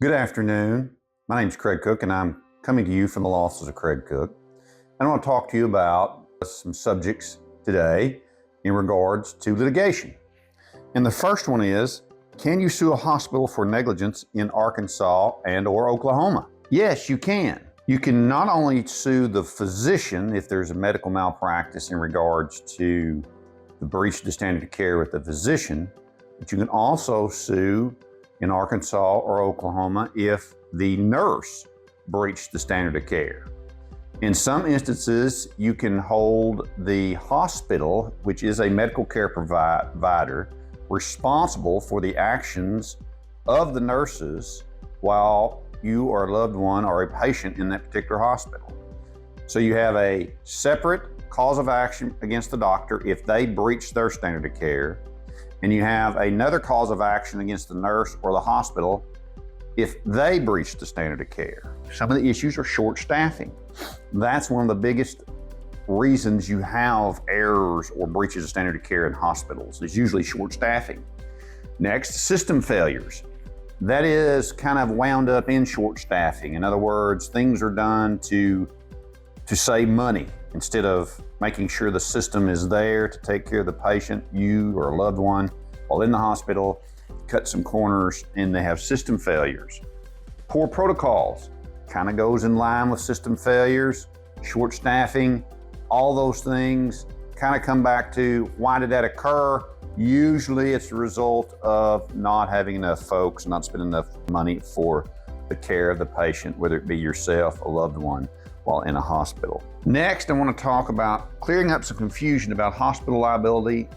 Good afternoon. My name is Craig Cook, and I'm coming to you from the law offices of Craig Cook. I want to talk to you about some subjects today in regards to litigation. And the first one is, can you sue a hospital for negligence in Arkansas and/or Oklahoma? Yes, you can. You can not only sue the physician if there's a medical malpractice in regards to the breach of the standard of care with the physician, but you can also sue in Arkansas or Oklahoma if the nurse breached the standard of care. In some instances, you can hold the hospital, which is a medical care provider, responsible for the actions of the nurses while you or a loved one or a patient in that particular hospital. So you have a separate cause of action against the doctor if they breach their standard of care, and you have another cause of action against the nurse or the hospital if they breach the standard of care. Some of the issues are short staffing. That's one of the biggest reasons you have errors or breaches of standard of care in hospitals. It's usually short staffing. Next, system failures. That is kind of wound up in short staffing. In other words, things are done to save money instead of making sure the system is there to take care of the patient, you or a loved one, while in the hospital, cut some corners, and they have system failures. Poor protocols kind of goes in line with system failures, short staffing, all those things kind of come back to why did that occur? Usually it's a result of not having enough folks, not spending enough money for the care of the patient, whether it be yourself, a loved one, while in a hospital. Next, I want to talk about clearing up some confusion about hospital liability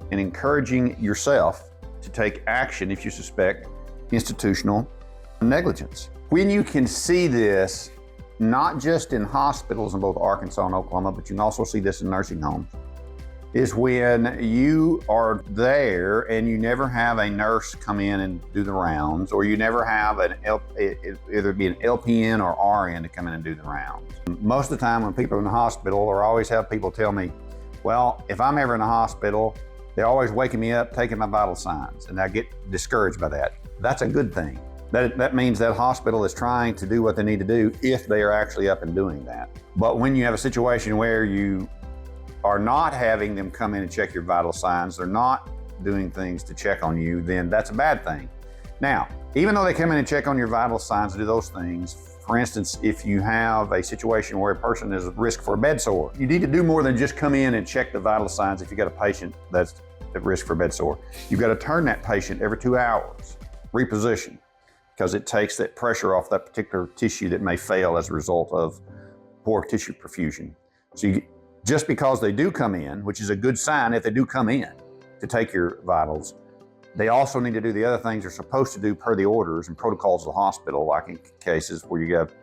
and encouraging yourself to take action if you suspect institutional negligence. When you can see this, not just in hospitals in both Arkansas and Oklahoma, but you can also see this in nursing homes, is when you are there and you never have a nurse come in and do the rounds, or you never have either be an LPN or RN to come in and do the rounds. Most of the time when people are in the hospital, or I always have people tell me, well, if I'm ever in a hospital, they're always waking me up, taking my vital signs, and I get discouraged by that. That's a good thing. That means that hospital is trying to do what they need to do if they are actually up and doing that. But when you have a situation where you are not having them come in and check your vital signs, they're not doing things to check on you, then that's a bad thing. Now, even though they come in and check on your vital signs and do those things, for instance, if you have a situation where a person is at risk for a bed sore, you need to do more than just come in and check the vital signs if you got a patient that's at risk for a bed sore. You've got to turn that patient every 2 hours, reposition, because it takes that pressure off that particular tissue that may fail as a result of poor tissue perfusion. So just because they do come in, which is a good sign if they do come in to take your vitals, they also need to do the other things they're supposed to do per the orders and protocols of the hospital, like in cases where you have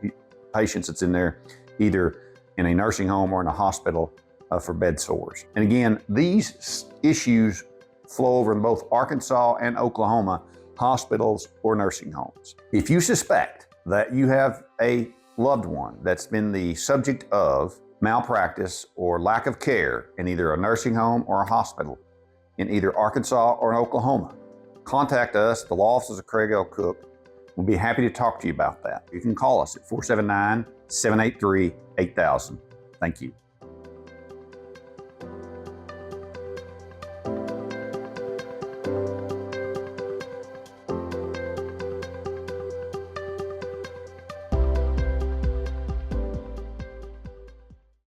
patients that's in there either in a nursing home or in a hospital for bed sores. And again, these issues flow over in both Arkansas and Oklahoma, hospitals or nursing homes. If you suspect that you have a loved one that's been the subject of malpractice or lack of care in either a nursing home or a hospital in either Arkansas or Oklahoma, contact us, the law offices of Craig L. Cook. We'll be happy to talk to you about that. You can call us at 479-783-8000. Thank you.